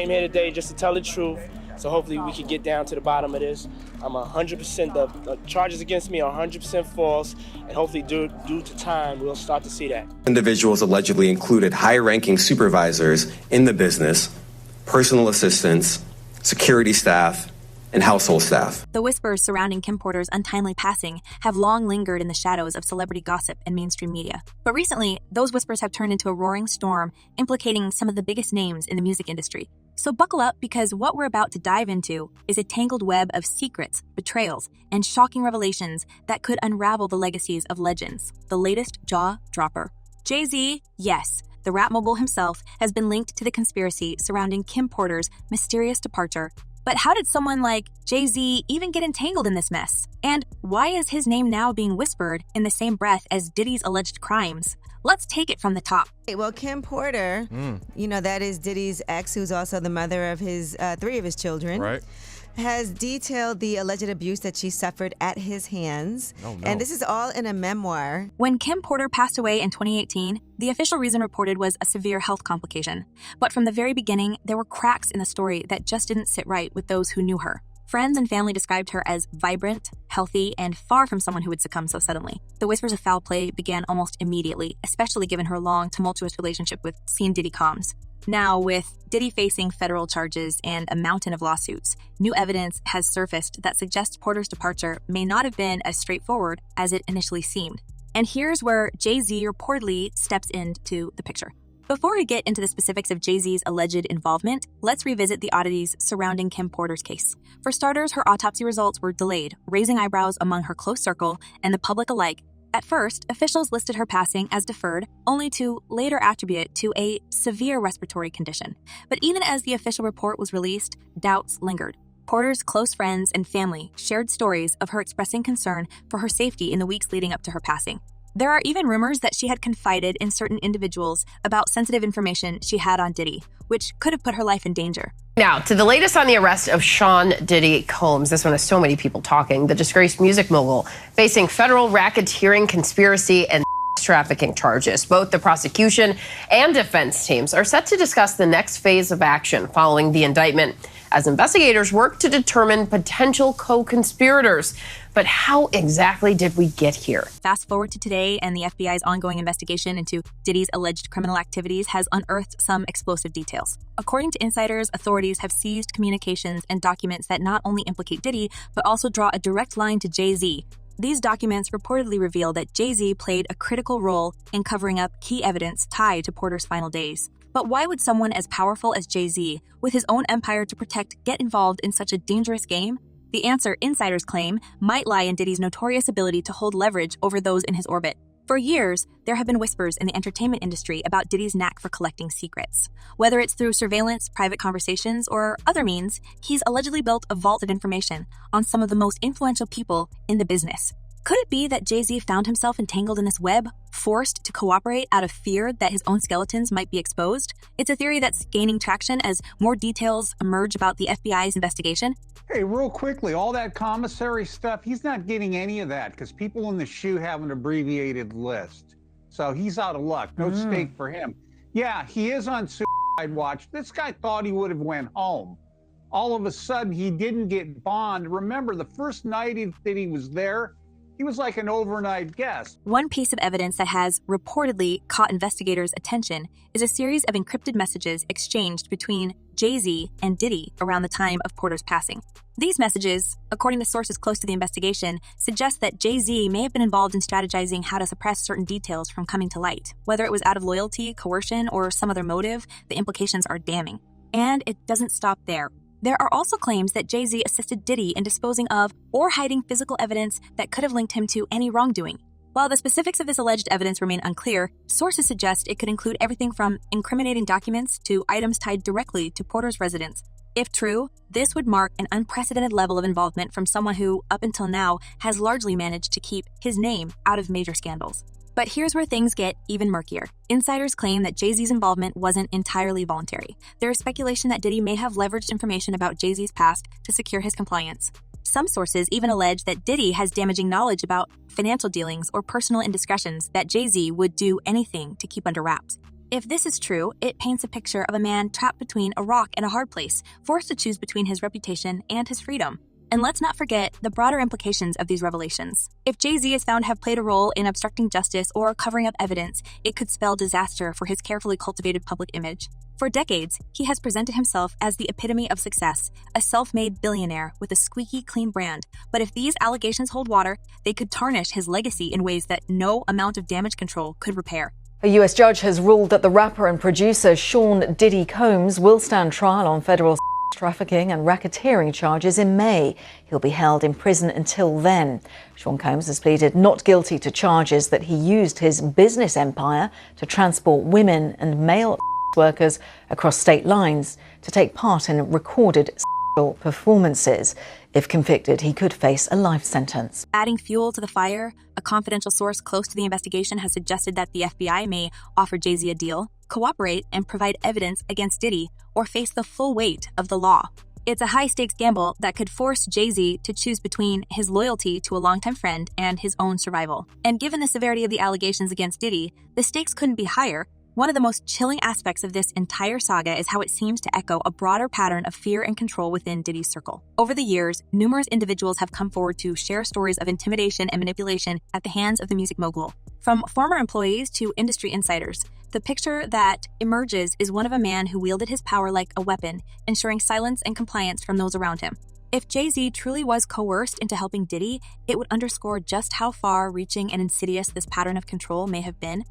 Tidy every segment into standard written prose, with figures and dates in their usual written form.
came here today just to tell the truth. So hopefully we can get down to the bottom of this. I'm 100%, the charges against me are 100% false, and hopefully due to time, we'll start to see that. Individuals allegedly included high-ranking supervisors in the business, personal assistants, security staff, and household staff. The whispers surrounding Kim Porter's untimely passing have long lingered in the shadows of celebrity gossip and mainstream media. But recently, those whispers have turned into a roaring storm, implicating some of the biggest names in the music industry. So buckle up, because what we're about to dive into is a tangled web of secrets, betrayals, and shocking revelations that could unravel the legacies of legends. The latest jaw-dropper. Jay-Z, yes, the rap mogul himself, has been linked to the conspiracy surrounding Kim Porter's mysterious departure. But how did someone like Jay-Z even get entangled in this mess? And why is his name now being whispered in the same breath as Diddy's alleged crimes? Let's take it from the top. Well, Kim Porter, that is Diddy's ex, who's also the mother of his 3 of his children. Right. Has detailed the alleged abuse that she suffered at his hands. Oh, no. And this is all in a memoir. When Kim Porter passed away in 2018, the official reason reported was a severe health complication. But from the very beginning, there were cracks in the story that just didn't sit right with those who knew her. Friends and family described her as vibrant, healthy, and far from someone who would succumb so suddenly. The whispers of foul play began almost immediately, especially given her long, tumultuous relationship with Scene Diddy Combs. Now, with Diddy facing federal charges and a mountain of lawsuits, new evidence has surfaced that suggests Porter's departure may not have been as straightforward as it initially seemed. And here's where Jay-Z reportedly steps into the picture. Before we get into the specifics of Jay-Z's alleged involvement, let's revisit the oddities surrounding Kim Porter's case. For starters, her autopsy results were delayed, raising eyebrows among her close circle and the public alike. At first, officials listed her passing as deferred, only to later attribute it to a severe respiratory condition. But even as the official report was released, doubts lingered. Porter's close friends and family shared stories of her expressing concern for her safety in the weeks leading up to her passing. There are even rumors that she had confided in certain individuals about sensitive information she had on Diddy, which could have put her life in danger. Now, to the latest on the arrest of Sean Diddy Combs. This one has so many people talking. The disgraced music mogul facing federal racketeering, conspiracy, and trafficking charges. Both the prosecution and defense teams are set to discuss the next phase of action following the indictment, as investigators work to determine potential co-conspirators. But how exactly did we get here? Fast forward to today, and the FBI's ongoing investigation into Diddy's alleged criminal activities has unearthed some explosive details. According to insiders, authorities have seized communications and documents that not only implicate Diddy, but also draw a direct line to Jay-Z. These documents reportedly reveal that Jay-Z played a critical role in covering up key evidence tied to Porter's final days. But why would someone as powerful as Jay-Z, with his own empire to protect, get involved in such a dangerous game? The answer, insiders claim, might lie in Diddy's notorious ability to hold leverage over those in his orbit. For years, there have been whispers in the entertainment industry about Diddy's knack for collecting secrets. Whether it's through surveillance, private conversations, or other means, he's allegedly built a vault of information on some of the most influential people in the business. Could it be that Jay-Z found himself entangled in this web, forced to cooperate out of fear that his own skeletons might be exposed? It's a theory that's gaining traction as more details emerge about the FBI's investigation. Hey, real quickly, all that commissary stuff, he's not getting any of that because people in the SHU have an abbreviated list. So he's out of luck. No stake for him. Yeah, he is on suicide watch. This guy thought he would have went home. All of a sudden, he didn't get bond. Remember, the first night that he was there, he was like an overnight guest. One piece of evidence that has reportedly caught investigators' attention is a series of encrypted messages exchanged between Jay-Z and Diddy around the time of Porter's passing. These messages, according to sources close to the investigation, suggest that Jay-Z may have been involved in strategizing how to suppress certain details from coming to light. Whether it was out of loyalty, coercion, or some other motive, the implications are damning. And it doesn't stop there. There are also claims that Jay-Z assisted Diddy in disposing of or hiding physical evidence that could have linked him to any wrongdoing. While the specifics of this alleged evidence remain unclear, sources suggest it could include everything from incriminating documents to items tied directly to Porter's residence. If true, this would mark an unprecedented level of involvement from someone who, up until now, has largely managed to keep his name out of major scandals. But here's where things get even murkier. Insiders claim that Jay-Z's involvement wasn't entirely voluntary. There is speculation that Diddy may have leveraged information about Jay-Z's past to secure his compliance. Some sources even allege that Diddy has damaging knowledge about financial dealings or personal indiscretions that Jay-Z would do anything to keep under wraps. If this is true, it paints a picture of a man trapped between a rock and a hard place, forced to choose between his reputation and his freedom. And let's not forget the broader implications of these revelations. If Jay-Z is found to have played a role in obstructing justice or covering up evidence, it could spell disaster for his carefully cultivated public image. For decades, he has presented himself as the epitome of success, a self-made billionaire with a squeaky clean brand. But if these allegations hold water, they could tarnish his legacy in ways that no amount of damage control could repair. A U.S. judge has ruled that the rapper and producer Sean Diddy Combs will stand trial on federal trafficking and racketeering charges in May. He'll be held in prison until then. Sean Combs has pleaded not guilty to charges that he used his business empire to transport women and male workers across state lines to take part in recorded performances. If convicted, he could face a life sentence. Adding fuel to the fire, a confidential source close to the investigation has suggested that the FBI may offer Jay-Z a deal, cooperate, and provide evidence against Diddy, or face the full weight of the law. It's a high-stakes gamble that could force Jay-Z to choose between his loyalty to a longtime friend and his own survival. And given the severity of the allegations against Diddy, the stakes couldn't be higher. One of the most chilling aspects of this entire saga is how it seems to echo a broader pattern of fear and control within Diddy's circle. Over the years, numerous individuals have come forward to share stories of intimidation and manipulation at the hands of the music mogul. From former employees to industry insiders, the picture that emerges is one of a man who wielded his power like a weapon, ensuring silence and compliance from those around him. If Jay-Z truly was coerced into helping Diddy, it would underscore just how far-reaching and insidious this pattern of control may have been.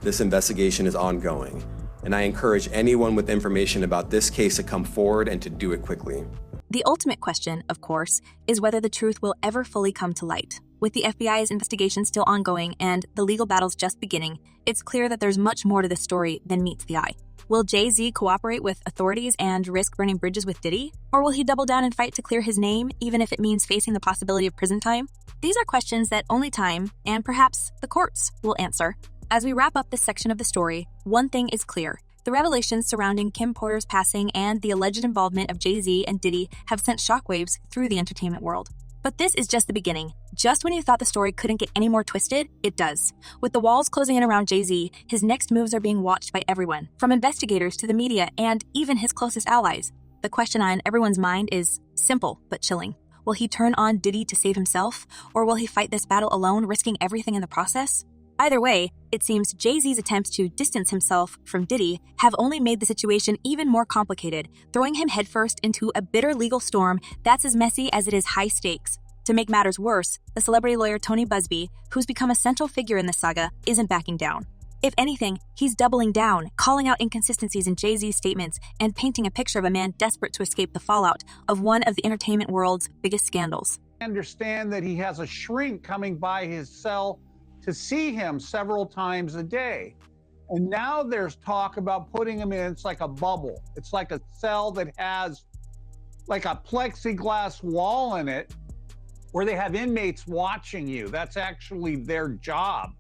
This investigation is ongoing, and I encourage anyone with information about this case to come forward and to do it quickly. The ultimate question, of course, is whether the truth will ever fully come to light. With the FBI's investigation still ongoing and the legal battles just beginning, it's clear that there's much more to this story than meets the eye. Will Jay-Z cooperate with authorities and risk burning bridges with Diddy? Or will he double down and fight to clear his name, even if it means facing the possibility of prison time? These are questions that only time, and perhaps the courts, will answer. As we wrap up this section of the story, one thing is clear. The revelations surrounding Kim Porter's passing and the alleged involvement of Jay-Z and Diddy have sent shockwaves through the entertainment world. But this is just the beginning. Just when you thought the story couldn't get any more twisted, it does. With the walls closing in around Jay-Z, his next moves are being watched by everyone, from investigators to the media and even his closest allies. The question on everyone's mind is simple but chilling. Will he turn on Diddy to save himself, or will he fight this battle alone, risking everything in the process? Either way, it seems Jay-Z's attempts to distance himself from Diddy have only made the situation even more complicated, throwing him headfirst into a bitter legal storm that's as messy as it is high stakes. To make matters worse, the celebrity lawyer Tony Busby, who's become a central figure in this saga, isn't backing down. If anything, he's doubling down, calling out inconsistencies in Jay-Z's statements and painting a picture of a man desperate to escape the fallout of one of the entertainment world's biggest scandals. I understand that he has a shrink coming by his cell to see him several times a day. And now there's talk about putting him in, it's like a bubble. It's like a cell that has like a plexiglass wall in it where they have inmates watching you. That's actually their job,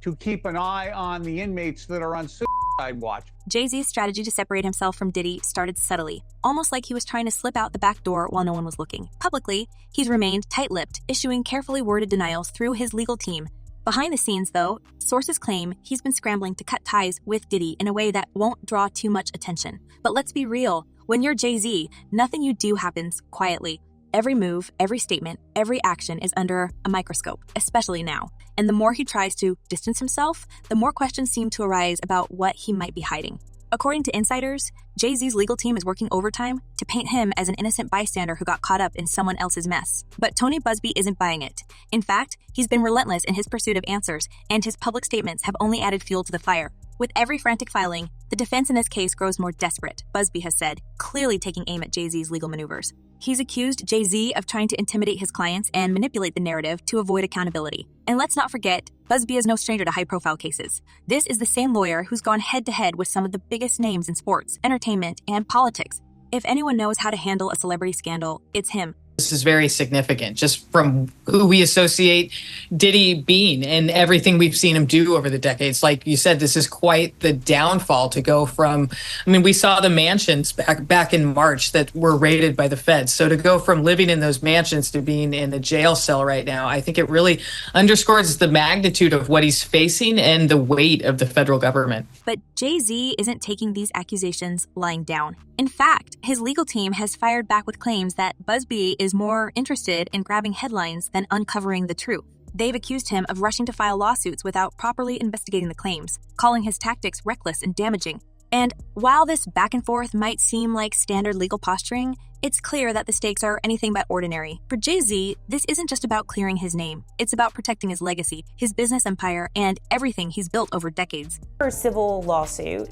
to keep an eye on the inmates that are on suicide watch. Jay-Z's strategy to separate himself from Diddy started subtly, almost like he was trying to slip out the back door while no one was looking. Publicly, he's remained tight-lipped, issuing carefully worded denials through his legal team. Behind the scenes, though, sources claim he's been scrambling to cut ties with Diddy in a way that won't draw too much attention. But let's be real, when you're Jay-Z, nothing you do happens quietly. Every move, every statement, every action is under a microscope, especially now. And the more he tries to distance himself, the more questions seem to arise about what he might be hiding. According to insiders, Jay-Z's legal team is working overtime to paint him as an innocent bystander who got caught up in someone else's mess. But Tony Busby isn't buying it. In fact, he's been relentless in his pursuit of answers, and his public statements have only added fuel to the fire. With every frantic filing, the defense in this case grows more desperate, Busby has said, clearly taking aim at Jay-Z's legal maneuvers. He's accused Jay-Z of trying to intimidate his clients and manipulate the narrative to avoid accountability. And let's not forget, Busby is no stranger to high-profile cases. This is the same lawyer who's gone head-to-head with some of the biggest names in sports, entertainment, and politics. If anyone knows how to handle a celebrity scandal, it's him. This is very significant just from who we associate Diddy being and everything we've seen him do over the decades. Like you said, this is quite the downfall to go from, I mean, we saw the mansions back in March that were raided by the feds. So to go from living in those mansions to being in a jail cell right now, I think it really underscores the magnitude of what he's facing and the weight of the federal government. But Jay-Z isn't taking these accusations lying down. In fact, his legal team has fired back with claims that Busby is more interested in grabbing headlines than uncovering the truth. They've accused him of rushing to file lawsuits without properly investigating the claims, calling his tactics reckless and damaging. And while this back and forth might seem like standard legal posturing, it's clear that the stakes are anything but ordinary. For Jay-Z, this isn't just about clearing his name. It's about protecting his legacy, his business empire, and everything he's built over decades. Her civil lawsuit,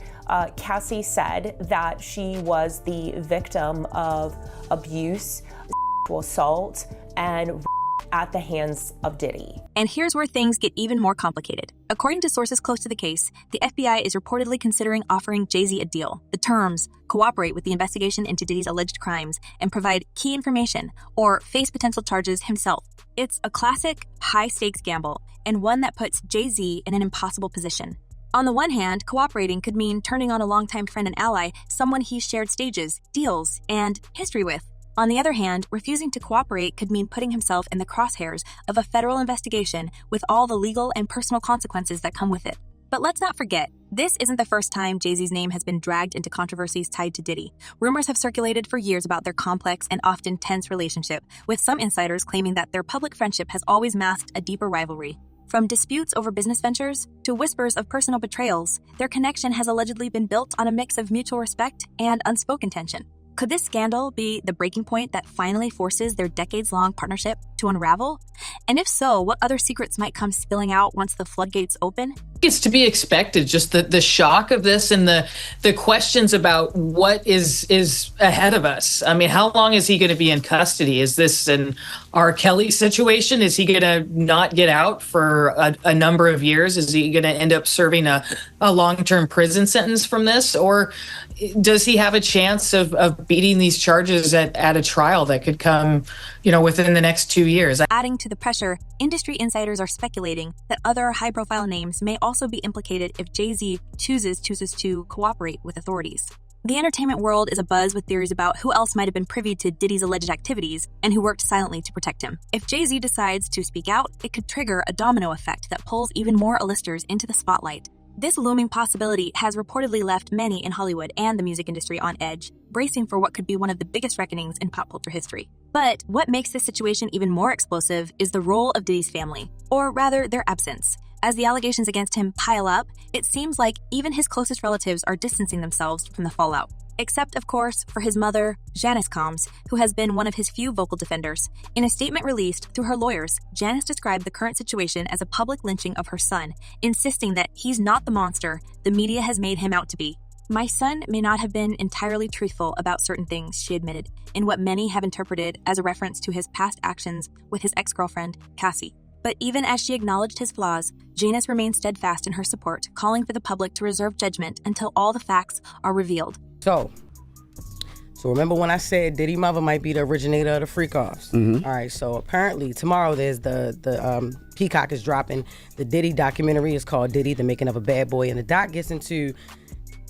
Cassie said that she was the victim of abuse, sexual assault, and at the hands of Diddy. And here's where things get even more complicated. According to sources close to the case, the FBI is reportedly considering offering Jay-Z a deal. The terms: cooperate with the investigation into Diddy's alleged crimes and provide key information, or face potential charges himself. It's a classic high-stakes gamble, and one that puts Jay-Z in an impossible position. On the one hand, cooperating could mean turning on a longtime friend and ally, someone he's shared stages, deals, and history with. On the other hand, refusing to cooperate could mean putting himself in the crosshairs of a federal investigation with all the legal and personal consequences that come with it. But let's not forget, this isn't the first time Jay-Z's name has been dragged into controversies tied to Diddy. Rumors have circulated for years about their complex and often tense relationship, with some insiders claiming that their public friendship has always masked a deeper rivalry. From disputes over business ventures to whispers of personal betrayals, their connection has allegedly been built on a mix of mutual respect and unspoken tension. Could this scandal be the breaking point that finally forces their decades-long partnership to unravel? And if so, what other secrets might come spilling out once the floodgates open? It's to be expected, just the shock of this and the questions about what is ahead of us. I mean, how long is he going to be in custody? Is this an R. Kelly situation? Is he going to not get out for a number of years? Is he going to end up serving a long-term prison sentence from this? Or does he have a chance of beating these charges at a trial that could come, within the next 2 years? Adding to the pressure, industry insiders are speculating that other high-profile names may also be implicated if Jay-Z chooses to cooperate with authorities. The entertainment world is abuzz with theories about who else might have been privy to Diddy's alleged activities and who worked silently to protect him. If Jay-Z decides to speak out, it could trigger a domino effect that pulls even more A-listers into the spotlight. This looming possibility has reportedly left many in Hollywood and the music industry on edge, bracing for what could be one of the biggest reckonings in pop culture history. But what makes this situation even more explosive is the role of Diddy's family, or rather their absence. As the allegations against him pile up, it seems like even his closest relatives are distancing themselves from the fallout. Except, of course, for his mother, Janice Combs, who has been one of his few vocal defenders. In a statement released through her lawyers, Janice described the current situation as a public lynching of her son, insisting that he's not the monster the media has made him out to be. My son may not have been entirely truthful about certain things, she admitted, in what many have interpreted as a reference to his past actions with his ex-girlfriend, Cassie. But even as she acknowledged his flaws, Janice remained steadfast in her support, calling for the public to reserve judgment until all the facts are revealed. So remember when I said Diddy mother might be the originator of the freak-offs? Mm-hmm. All right, so apparently tomorrow there's the Peacock is dropping the Diddy documentary. It's called Diddy, The Making of a Bad Boy, and the doc gets into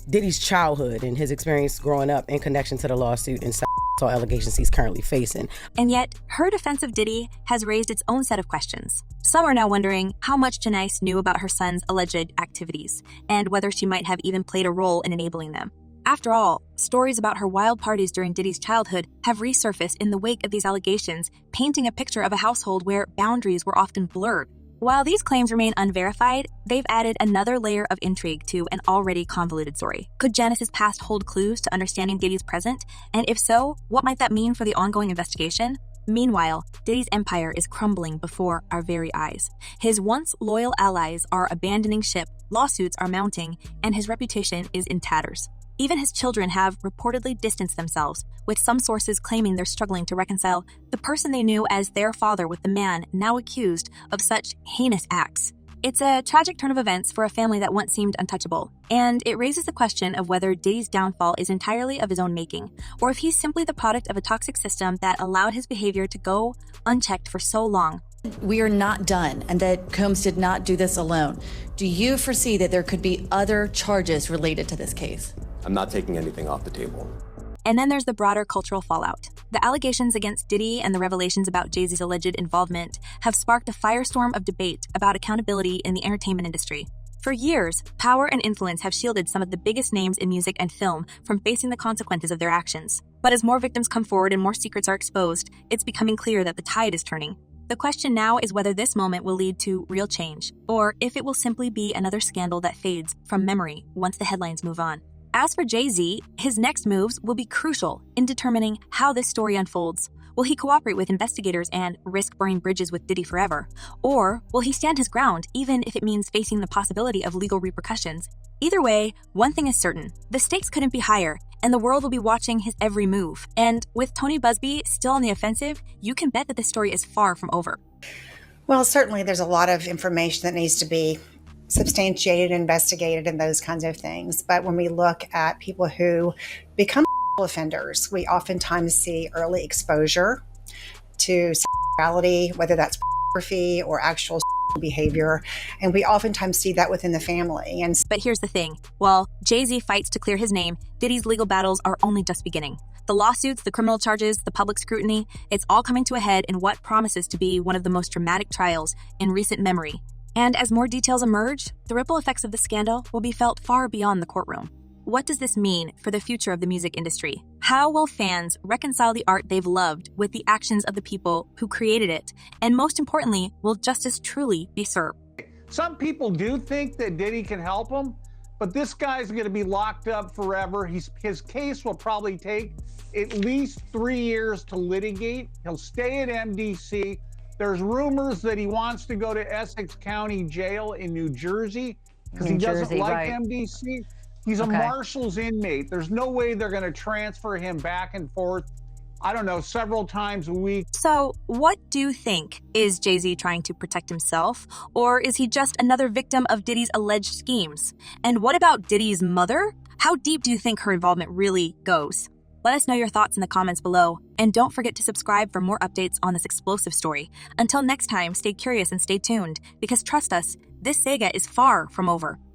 Diddy's childhood and his experience growing up in connection to the lawsuit and all allegations he's currently facing. And yet, her defense of Diddy has raised its own set of questions. Some are now wondering how much Janice knew about her son's alleged activities, and whether she might have even played a role in enabling them. After all, stories about her wild parties during Diddy's childhood have resurfaced in the wake of these allegations, painting a picture of a household where boundaries were often blurred. While these claims remain unverified, they've added another layer of intrigue to an already convoluted story. Could Janice's past hold clues to understanding Diddy's present? And if so, what might that mean for the ongoing investigation? Meanwhile, Diddy's empire is crumbling before our very eyes. His once loyal allies are abandoning ship, lawsuits are mounting, and his reputation is in tatters. Even his children have reportedly distanced themselves, with some sources claiming they're struggling to reconcile the person they knew as their father with the man now accused of such heinous acts. It's a tragic turn of events for a family that once seemed untouchable, and it raises the question of whether Diddy's downfall is entirely of his own making, or if he's simply the product of a toxic system that allowed his behavior to go unchecked for so long. We are not done, and that Combs did not do this alone. Do you foresee that there could be other charges related to this case? I'm not taking anything off the table. And then there's the broader cultural fallout. The allegations against Diddy and the revelations about Jay-Z's alleged involvement have sparked a firestorm of debate about accountability in the entertainment industry. For years, power and influence have shielded some of the biggest names in music and film from facing the consequences of their actions. But as more victims come forward and more secrets are exposed, it's becoming clear that the tide is turning. The question now is whether this moment will lead to real change, or if it will simply be another scandal that fades from memory once the headlines move on. As for Jay-Z, his next moves will be crucial in determining how this story unfolds. Will he cooperate with investigators and risk burning bridges with Diddy forever? Or will he stand his ground, even if it means facing the possibility of legal repercussions? Either way, one thing is certain. The stakes couldn't be higher, and the world will be watching his every move. And with Tony Busby still on the offensive, you can bet that the story is far from over. Well, certainly there's a lot of information that needs to be substantiated, investigated, and those kinds of things. But when we look at people who become offenders, we oftentimes see early exposure to sexuality, whether that's pornography or actual behavior, and we oftentimes see that within the family. But here's the thing. While Jay-Z fights to clear his name, Diddy's legal battles are only just beginning. The lawsuits, the criminal charges, the public scrutiny, it's all coming to a head in what promises to be one of the most dramatic trials in recent memory. And as more details emerge, the ripple effects of the scandal will be felt far beyond the courtroom. What does this mean for the future of the music industry? How will fans reconcile the art they've loved with the actions of the people who created it? And most importantly, will justice truly be served? Some people do think that Diddy can help him, but this guy's going to be locked up forever. His case will probably take at least 3 years to litigate. He'll stay at MDC. There's rumors that he wants to go to Essex County Jail in New Jersey because he doesn't like MDC. He's a Marshals inmate. There's no way they're going to transfer him back and forth, I don't know, several times a week. So what do you think? Is Jay-Z trying to protect himself, or is he just another victim of Diddy's alleged schemes? And what about Diddy's mother? How deep do you think her involvement really goes? Let us know your thoughts in the comments below. And don't forget to subscribe for more updates on this explosive story. Until next time, stay curious and stay tuned, because trust us, this saga is far from over.